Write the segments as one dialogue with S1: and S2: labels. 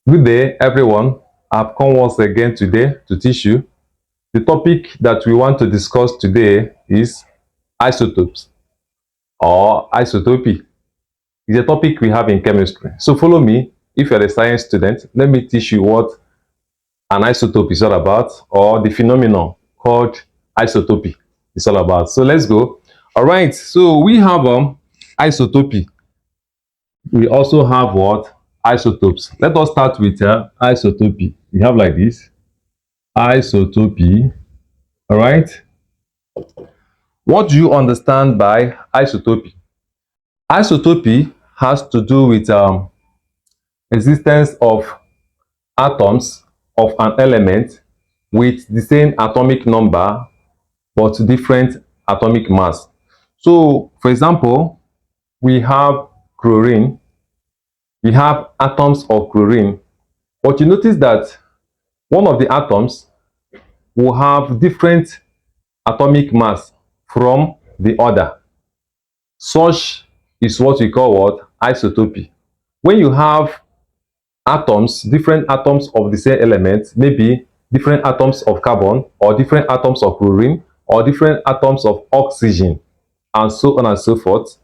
S1: Good day, everyone. I've come once again today to teach you. The topic that we want to discuss today is isotopes or isotopy. It's a topic we have in chemistry. So follow me. If you're a science student, let me teach you what an isotope is all about, or the phenomenon called isotopy is all about. So let's go. All right. So we have isotopy. We also have what? Isotopes. Let us start with isotopy. We have like this. Isotopy. All right. What do you understand by isotopy? Isotopy has to do with existence of atoms of an element with the same atomic number but different atomic mass. So, for example, we have chlorine. We have atoms of chlorine, but you notice that one of the atoms will have different atomic mass from the other. Such is what we call what? Isotopy. When you have atoms, different atoms of the same element, maybe different atoms of carbon or different atoms of chlorine or different atoms of oxygen and so on and so forth,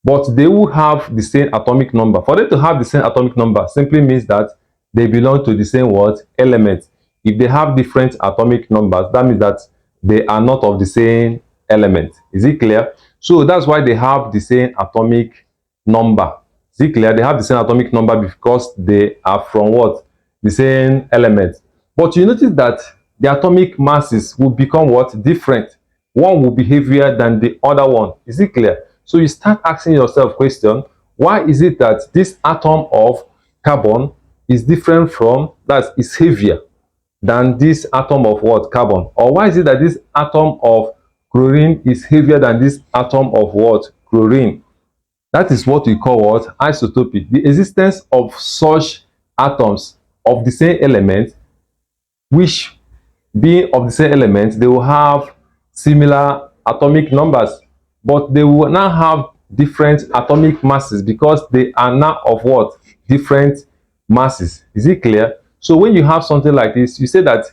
S1: but they will have the same atomic number. For them to have the same atomic number simply means that they belong to the same what? Element. If they have different atomic numbers, that means that they are not of the same element. Is it clear? So that's why they have the same atomic number. Is it clear? They have the same atomic number because they are from what? The same element. But you notice that the atomic masses will become what? Different. One will be heavier than the other one. Is it clear? So you start asking yourself question, why is it that this atom of carbon is different from, that is heavier than this atom of what? Carbon? Or why is it that this atom of chlorine is heavier than this atom of what? Chlorine? That is what we call what? Isotopy. The existence of such atoms of the same element, which being of the same element, they will have similar atomic numbers, but they will now have different atomic masses because they are now of what? Different masses. Is it clear? So when you have something like this, you say that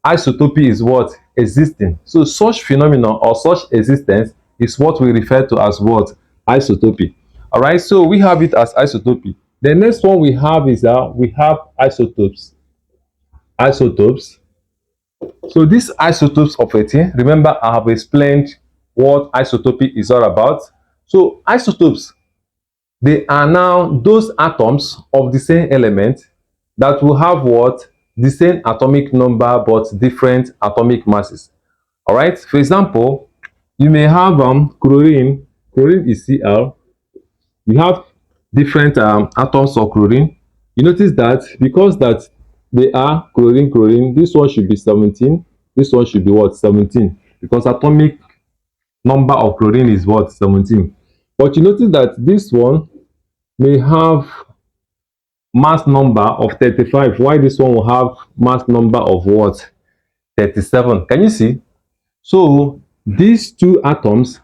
S1: isotopy is what? Existing. So such phenomenon or such existence is what we refer to as what? Isotopy. All right, so we have it as isotopy. The next one we have is we have isotopes. Isotopes. So these isotopes of a thing, remember I have explained what isotopy is all about. So isotopes, they are now those atoms of the same element that will have what? The same atomic number but different atomic masses. All right. For example, you may have chlorine. Chlorine is Cl. We have different atoms of chlorine. You notice that because that they are chlorine, this one should be 17, this one should be what? 17, because atomic number of chlorine is what? 17. But you notice that this one may have mass number of 35, while this one will have mass number of what? 37. Can you see? So these two atoms,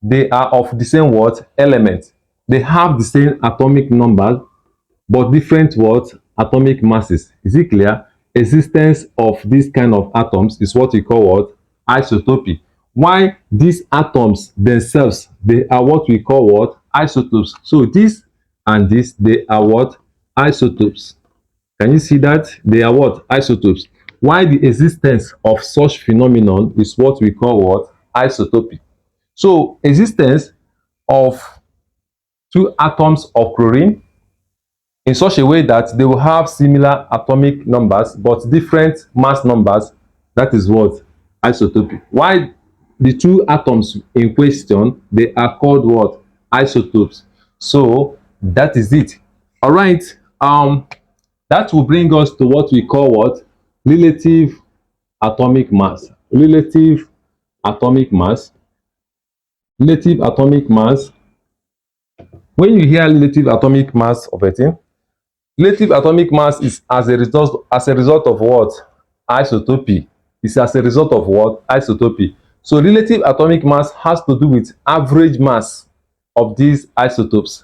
S1: they are of the same what? Element. They have the same atomic numbers but different what? Atomic masses. Is it clear? Existence of this kind of atoms is what we call what? Isotopy. Why these atoms themselves, they are what we call what? Isotopes. So this and this, they are what? Isotopes. Can you see that? They are what? Isotopes. Why the existence of such phenomenon is what we call what? Isotopy. So existence of two atoms of chlorine in such a way that they will have similar atomic numbers but different mass numbers, that is what? Isotopy. Why the two atoms in question, they are called what? Isotopes. So that is it. All right. That will bring us to what we call what? Relative atomic mass. Relative atomic mass. Relative atomic mass. When you hear relative atomic mass of a thing, relative atomic mass is as a result of what? Isotopy. It's as a result of what? Isotopy. So relative atomic mass has to do with average mass of these isotopes.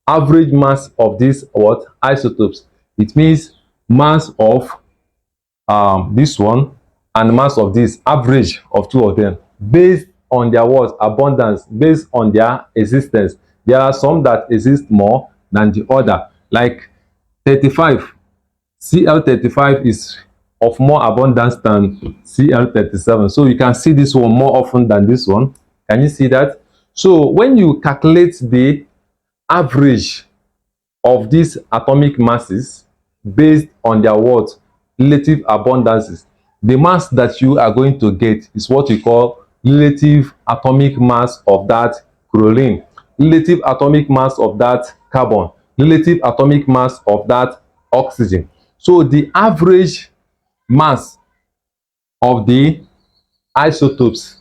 S1: Average mass of these what? Isotopes. It means mass of this one and mass of this, average of two of them, based on their what? Abundance, based on their existence. There are some that exist more than the other, like 35. Cl35 is of more abundance than Cl37. So you can see this one more often than this one. Can you see that? So when you calculate the average of these atomic masses based on their what? Relative abundances, the mass that you are going to get is what we call relative atomic mass of that chlorine, relative atomic mass of that carbon, relative atomic mass of that oxygen. So the average mass of the isotopes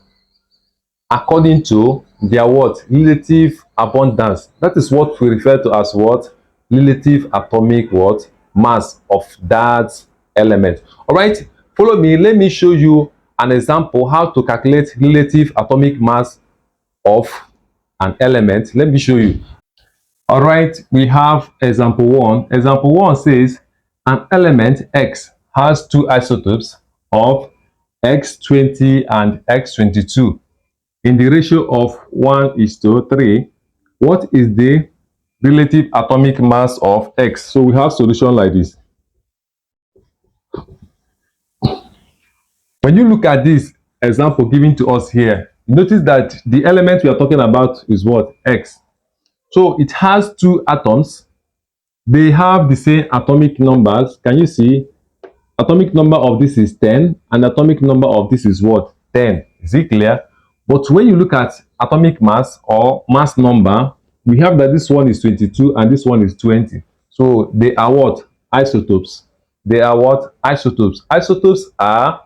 S1: according to their what? Relative abundance. That is what we refer to as what? Relative atomic what? Mass of that element. All right, follow me. Let me show you an example how to calculate relative atomic mass of an element. Let me show you. All right, we have example one. Example one says an element X has two isotopes of X20 and X22 in the ratio of 1:3. What is the relative atomic mass of X? So we have solution like this. When you look at this example given to us here, notice that the element we are talking about is what? X. So it has two atoms. They have the same atomic numbers. Can you see? Atomic number of this is 10 and atomic number of this is what? 10. Is it clear? But when you look at atomic mass or mass number, we have that this one is 22 and this one is 20. So they are what? Isotopes. They are what? Isotopes. Isotopes are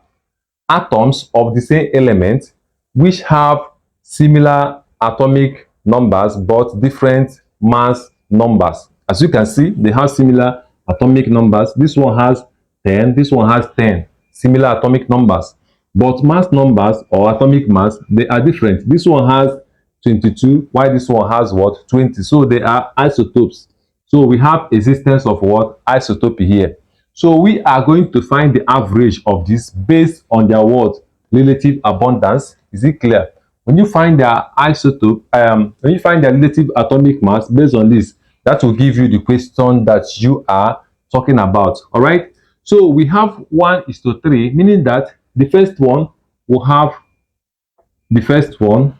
S1: atoms of the same element which have similar atomic numbers but different mass numbers. As you can see, they have similar atomic numbers. This one has 10, this one has 10, similar atomic numbers, but mass numbers or atomic mass, they are different. This one has 22 while this one has what? 20. So they are isotopes. So we have existence of what? Isotopy here. So we are going to find the average of this based on their what? Relative abundance. Is it clear? When you find their isotope, when you find their relative atomic mass based on this, that will give you the question that you are talking about. All right. So we have 1:3, meaning that the first one will have the first one.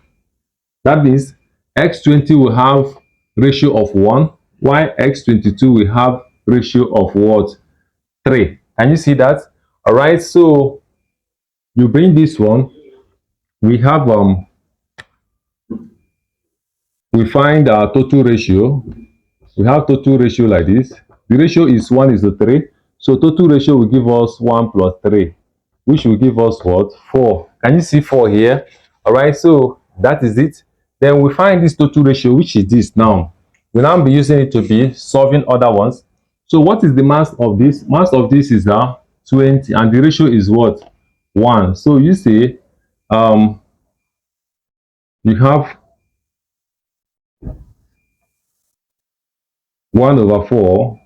S1: That means X20 will have ratio of 1, while X22 will have ratio of what? 3. Can you see that? All right. So you bring this one. We have we find our total ratio. We have total ratio like this. The ratio is 1:3. So total ratio will give us 1 plus 3, which will give us what? 4. Can you see 4 here? All right. So that is it. Then we find this total ratio, which is this now. We'll now be using it to be solving other ones. So what is the mass of this? Mass of this is 20 and the ratio is what? 1. So you see you have 1/4.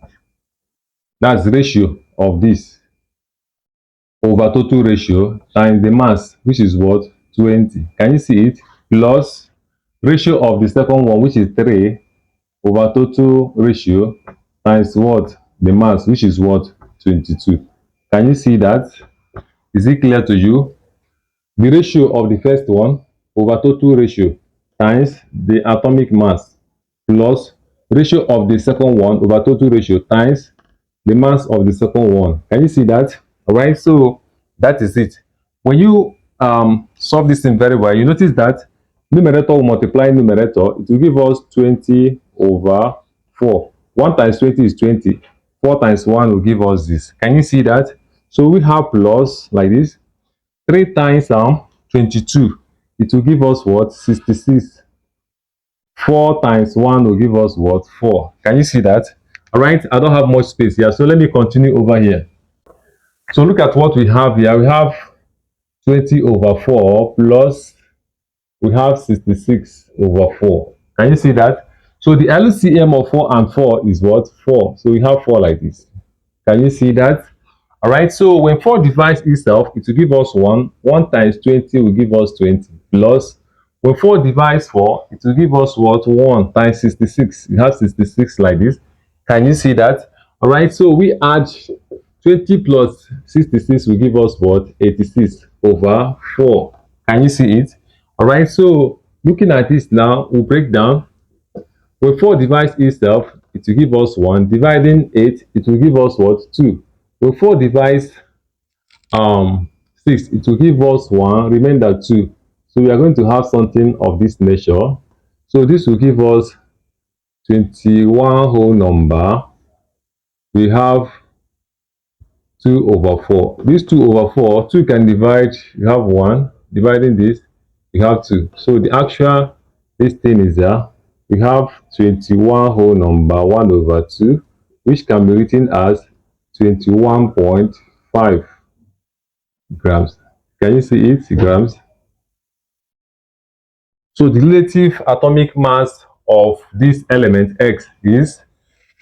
S1: That's the ratio of this over total ratio times the mass, which is what? 20. Can you see it? Plus ratio of the second one, which is 3 over total ratio times what? The mass, which is what? 22. Can you see that? Is it clear to you? The ratio of the first one over total ratio times the atomic mass plus ratio of the second one over total ratio times the mass of the second one. Can you see that? All right. So that is it. When you solve this thing very well, you notice that numerator will multiply numerator. It will give us 20/4. 1 times 20 is 20. 4 times 1 will give us this. Can you see that? So we have plus like this. 3 times 22. It will give us what? 66. 4 times 1 will give us what? 4. Can you see that? All right. I don't have much space here. So let me continue over here. So look at what we have here. We have 20/4 plus we have 66/4. Can you see that? So the LCM of 4 and 4 is what? 4. So we have 4 like this. Can you see that? All right, so when 4 divides itself, it will give us 1. 1 times 20 will give us 20. Plus, when 4 divides 4, it will give us what? 1 times 66. You have 66 like this. Can you see that? All right, so we add 20 plus 66 will give us what? 86 over 4. Can you see it? All right, so looking at this now, we'll break down. When 4 divides itself, it will give us 1. Dividing 8, it will give us what? 2. When 4 divides 6, it will give us 1, remainder 2. So we are going to have something of this nature. So this will give us 21 whole number. We have 2 over 4. This 2 over 4, 2 can divide, you have 1. Dividing this, you have 2. So the actual, this thing is there. We have 21 whole number, 1 over 2, which can be written as 21.5 grams. Can you see it? Grams. So the relative atomic mass of this element X is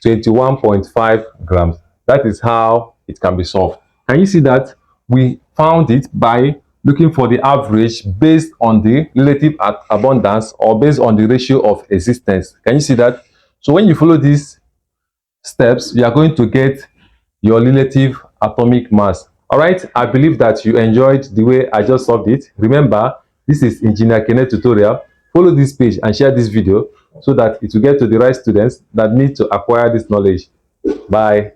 S1: 21.5 grams. That is how it can be solved. Can you see that? We found it by looking for the average based on the relative abundance or based on the ratio of existence. Can you see that? So when you follow these steps, you are going to get your relative atomic mass. All right, I believe that you enjoyed the way I just solved it. Remember, this is Engineer Kenneth tutorial. Follow this page and share this video so that it will get to the right students that need to acquire this knowledge. Bye.